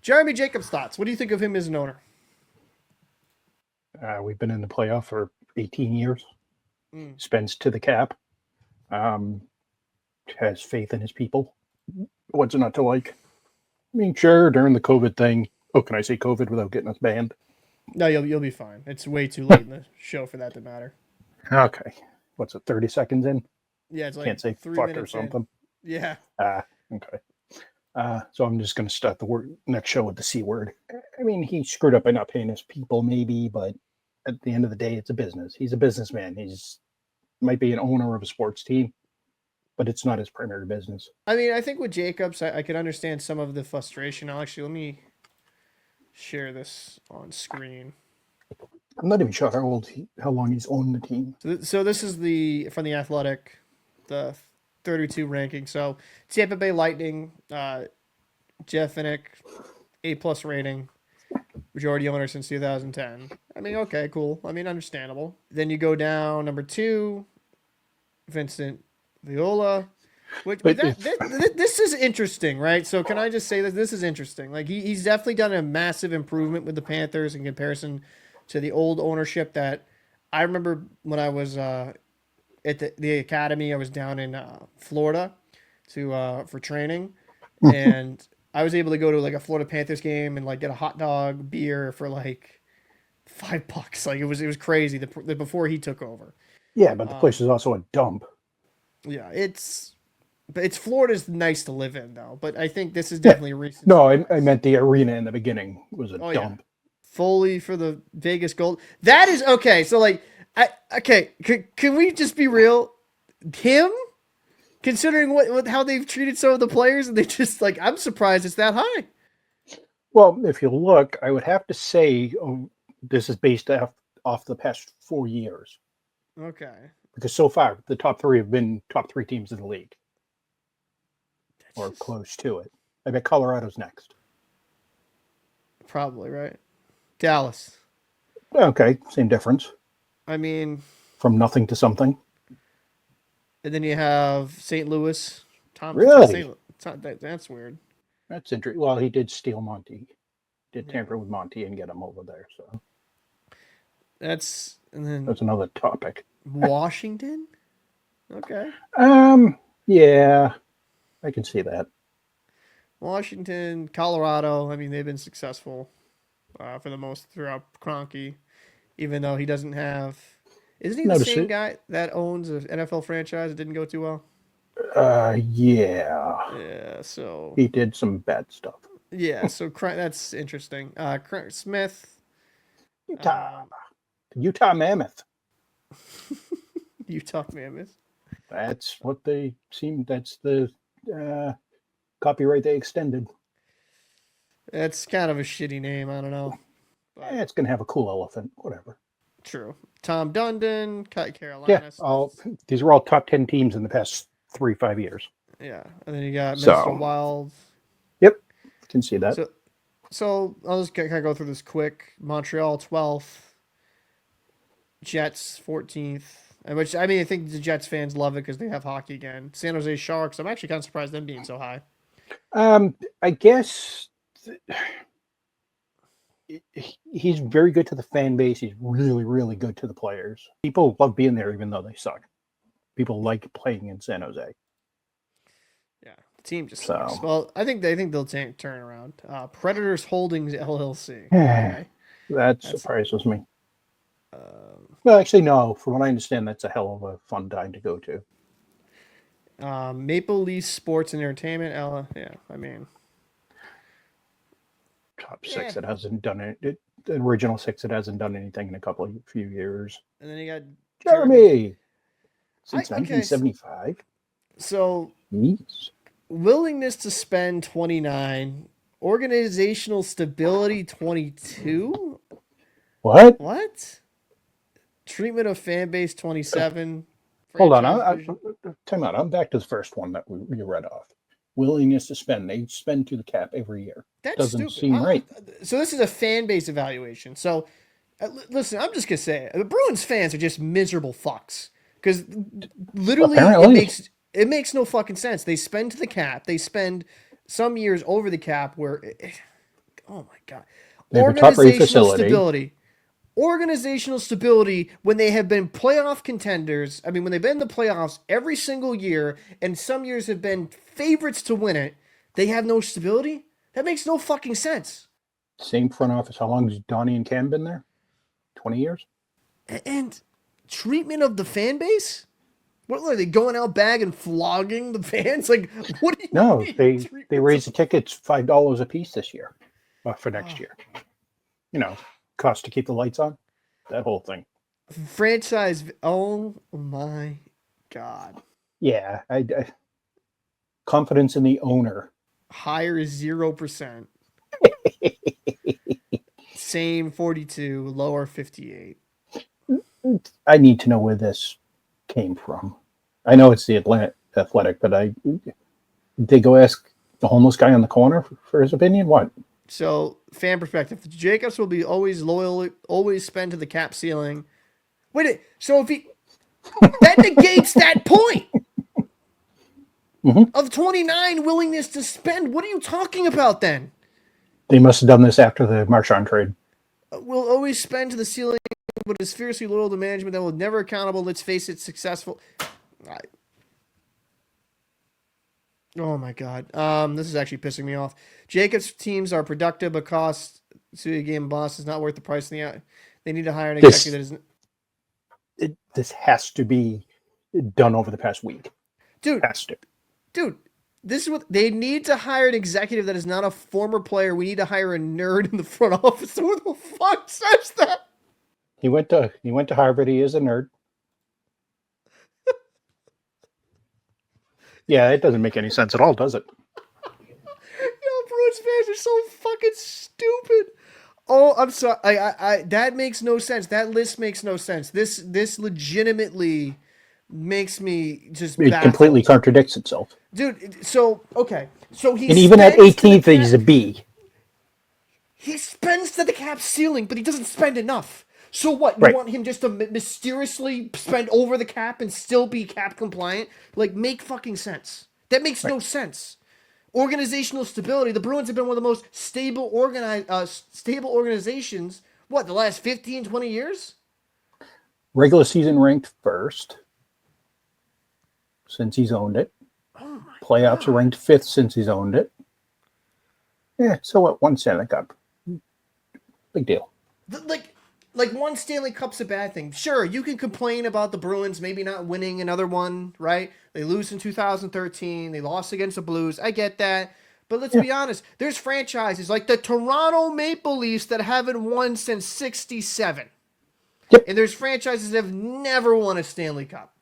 Jeremy Jacobs' thoughts. What do you think of him as an owner? We've been in the playoff for 18 years. Mm. Spends to the cap. Um, has faith in his people. What's it not to like? I mean, sure, during the COVID thing. Oh, can I say COVID without getting us banned? No, you'll be fine. It's way too late in the show for that to matter. Okay. What's it, 30 seconds in? Yeah, it's Can't like say three fuck or minutes in. something. Yeah. Okay. So I'm just going to start the next show with the C word. I mean, he screwed up by not paying his people, maybe, but at the end of the day, it's a business. He's a businessman. He's might be an owner of a sports team, but it's not his primary business. I mean, I think with Jacobs, I could understand some of the frustration. Actually, let me share this on screen. I'm not even sure how long he's owned the team. So this is from the Athletic, the 32 ranking. So Tampa Bay Lightning, Jeff Finnick, A+ rating, majority owner since 2010. I mean, okay, cool. I mean, understandable. Then you go down number 2, Vincent Viola. This is interesting, right? So can I just say that this is interesting? Like he's definitely done a massive improvement with the Panthers in comparison to the old ownership that I remember when I was at the academy. I was down in Florida for training, and I was able to go to like a Florida Panthers game and like get a hot dog, beer for like $5. Like it was crazy the before he took over. Yeah, but the place is also a dump. Yeah, but it's Florida's nice to live in though. But I think this is definitely a recent. No, I meant the arena in the beginning was a dump. Yeah. Fully for the Vegas Gold. That is okay. So like, can we just be real? Him, considering how they've treated some of the players, and they just like, I'm surprised it's that high. Well, if you look, I would have to say this is based off the past 4 years. Okay. Because so far, the top 3 have been top 3 teams in the league. Or close to it. I bet Colorado's next. Probably, right? Dallas. Okay, same difference. I mean... From nothing to something. And then you have St. Louis. Really? That's weird. That's interesting. Well, he did steal Monty. Did tamper with Monty and get him over there, so... That's another topic. Washington? Okay. Yeah, I can see that. Washington, Colorado. I mean, they've been successful for the most throughout Kroenke, even though he doesn't have. Isn't he the same guy that owns an NFL franchise that didn't go too well? Yeah. Yeah. So he did some bad stuff. Yeah. So that's interesting. Smith. Utah Mammoth. Utah Mammoth. That's what they seem. That's the copyright they extended. That's kind of a shitty name. I don't know. It's gonna have a cool elephant. Whatever. True. Tom Dundon, Carolina. Yeah. These are all top 10 teams in the past 3-5 years. Yeah, and then you got Minnesota Wild. Yep, can see that. So I'll just kind of go through this quick. Montreal 12th. Jets 14th. Which, I mean, I think the Jets fans love it because they have hockey again. San Jose Sharks, I'm actually kind of surprised them being so high. I guess he's very good to the fan base. He's really, really good to the players. People love being there even though they suck. People like playing in San Jose. Yeah, the team just sucks. Well, I think they'll turn around. Predators Holdings LLC. Okay. That surprises me. Well, actually, no. From what I understand, that's a hell of a fun time to go to. Maple Leaf Sports and Entertainment. Yeah, I mean, top 6 that hasn't done it. The original 6 that hasn't done anything in a few years. And then you got Jeremy since 1975. So, willingness to spend 29, organizational stability 22. What? Treatment of fan base 27. Hold on, time out. I'm back to the first one that we read off. Willingness to spend. They spend to the cap every year. That doesn't seem right. So this is a fan base evaluation. So listen, I'm just gonna say it. The Bruins fans are just miserable fucks because literally it makes no fucking sense. They spend to the cap. They spend some years over the cap where Oh my god. They have a top-rate Organizational facility. stability. Organizational stability when they have been playoff contenders. I mean, when they've been in the playoffs every single year, and some years have been favorites to win it, they have no stability? That makes no fucking sense. Same front office. How long has Donnie and Cam been there? 20 years? And treatment of the fan base? What are they going out back and flogging the fans? Like, what do you No, mean? they raised the tickets $5 a piece this year for next Oh. year. Cost to keep the lights on. That whole thing. Franchise. Oh my god. Yeah, I confidence in the owner. Higher is 0%. Same 42, lower 58. I need to know where this came from. I know it's the Athletic, but they go ask the homeless guy on the corner for his opinion. What? So, fan perspective, Jacobs will be always loyal, always spend to the cap ceiling. Wait, so if he that negates that point of 29 willingness to spend. What are you talking about then? They must have done this after the Marchand trade. Will always spend to the ceiling, but is fiercely loyal to management that will never accountable. Let's face it, successful. Oh my god. This is actually pissing me off. Jacobs teams are productive, but cost to a game boss is not worth the price. They need to hire an executive that isn't. This has to be done over the past week. Dude, has to. Dude, this is what they need to hire an executive that is not a former player. We need to hire a nerd in the front office. Who the fuck says that? He went to Harvard. He is a nerd. Yeah, it doesn't make any sense at all, does it? Yo, Bruins fans are so fucking stupid. Oh, I'm sorry. I that makes no sense. That list makes no sense. This legitimately makes me just It baffled. completely contradicts itself. Dude, so okay. So he And even at spends to the 18th, he's a B. He spends to the cap ceiling, but he doesn't spend enough. So what? You Right. want him just to mysteriously spend over the cap and still be cap compliant? Like, make fucking sense. That makes no sense. Organizational stability. The Bruins have been one of the most stable organizations, what, the last 15, 20 years? Regular season ranked first since he's owned it. Oh my Playoffs are ranked fifth since he's owned it. Yeah, so what? One Stanley Cup. Big deal. Like one Stanley Cup's a bad thing. Sure, you can complain about the Bruins maybe not winning another one, right? They lose in 2013. They lost against the Blues. I get that. But let's be honest. There's franchises like the Toronto Maple Leafs that haven't won since 67. Yep. And there's franchises that have never won a Stanley Cup.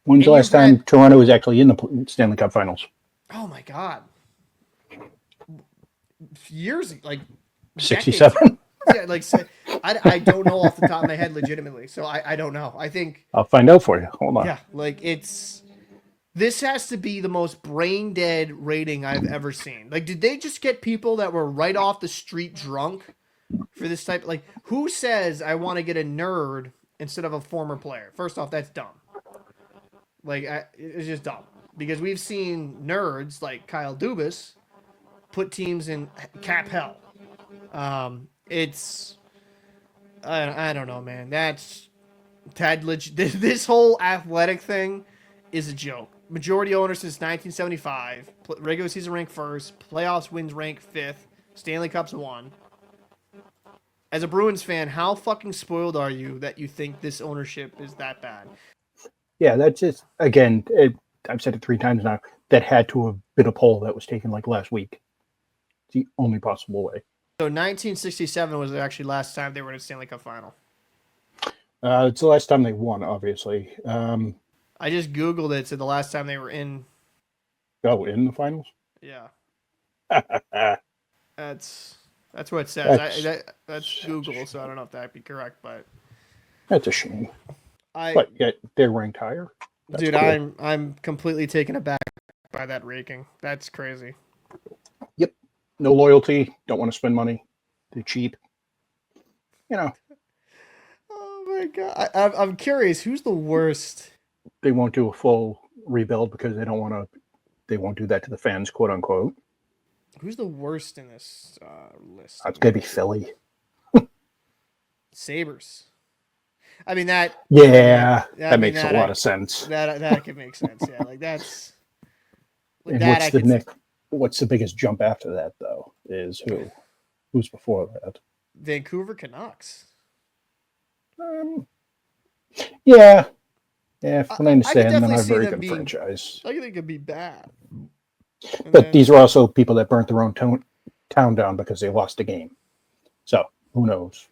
When's the last time Toronto was actually in the Stanley Cup Finals? Oh, my God. Years, like 67? Yeah, like I don't know off the top of my head legitimately. So I don't know. I think I'll find out for you. Hold on. yeah, like this has to be the most brain dead rating I've ever seen. Like, did they just get people that were right off the street drunk for this type? Like, who says I want to get a nerd instead of a former player? First off, that's dumb. Like, it's just dumb because we've seen nerds like Kyle Dubas put teams in cap hell. It's I don't know, man. That's this whole athletic thing is a joke. Majority owner since 1975. Regular season rank first. Playoffs wins rank fifth. Stanley Cups won. As a Bruins fan, how fucking spoiled are you that you think this ownership is that bad? Yeah, that's just, again, I've said it 3 times now, that had to have been a poll that was taken like last week. It's the only possible way. So 1967 was actually last time they were in a Stanley Cup final. It's the last time they won, obviously. I just Googled it. Said the last time they were in. Oh, in the finals? Yeah. That's That's what it says. That's- That's Google, so I don't know if that'd be correct, but a shame. I But yet they're ranked higher. That's dude, cool. I'm completely taken aback by that ranking. That's crazy. Yep. No loyalty. Don't want to spend money. They're cheap. You know, Oh my god, I'm curious. Who's the worst? they won't do a full rebuild because they don't want to. They won't do that to the fans, quote unquote. Who's the worst in this list? It's gonna be Philly. Sabres. I mean that. Yeah, I that mean makes a that. lot of sense. That could make sense. Yeah, like that's like And that. what's I the could. next? What's the biggest jump after that, though? Is who? Who's before that? Vancouver Canucks. Um, yeah, yeah. From what I I could understand, they're definitely not a see very them good being. franchise. I think it could be bad. And But then these are also people that burnt their own town down because they lost a game. So who knows?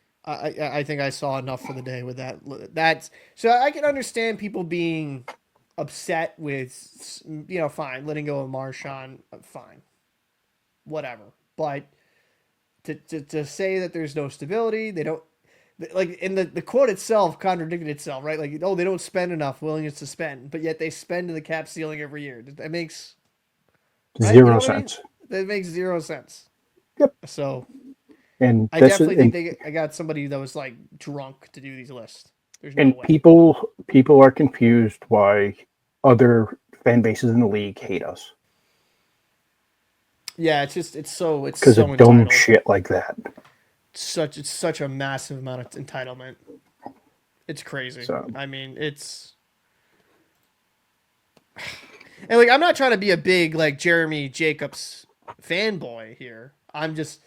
I think I saw enough for the day with that. That's so I can understand people being upset with fine letting go of Marshawn, fine, whatever. But to say that there's no stability, they don't like in the quote itself contradicted itself, right? Like, oh, they don't spend enough, willingness to spend, but yet they spend to the cap ceiling every year. That makes right, you know Zero what I mean? cents. That makes zero sense. Yep. So And I this is definitely think I got somebody that was like drunk to do these lists. There's no and way. people are confused why other fan bases in the league hate us Yeah, it's because so of dumb entitled. shit like that. It's such a massive amount of entitlement. It's crazy. So I mean, it's and like I'm not trying to be a big like Jeremy Jacobs fanboy here. I'm just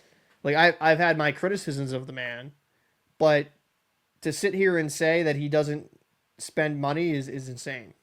like I've had my criticisms of the man, but to sit here and say that he doesn't spend money is insane.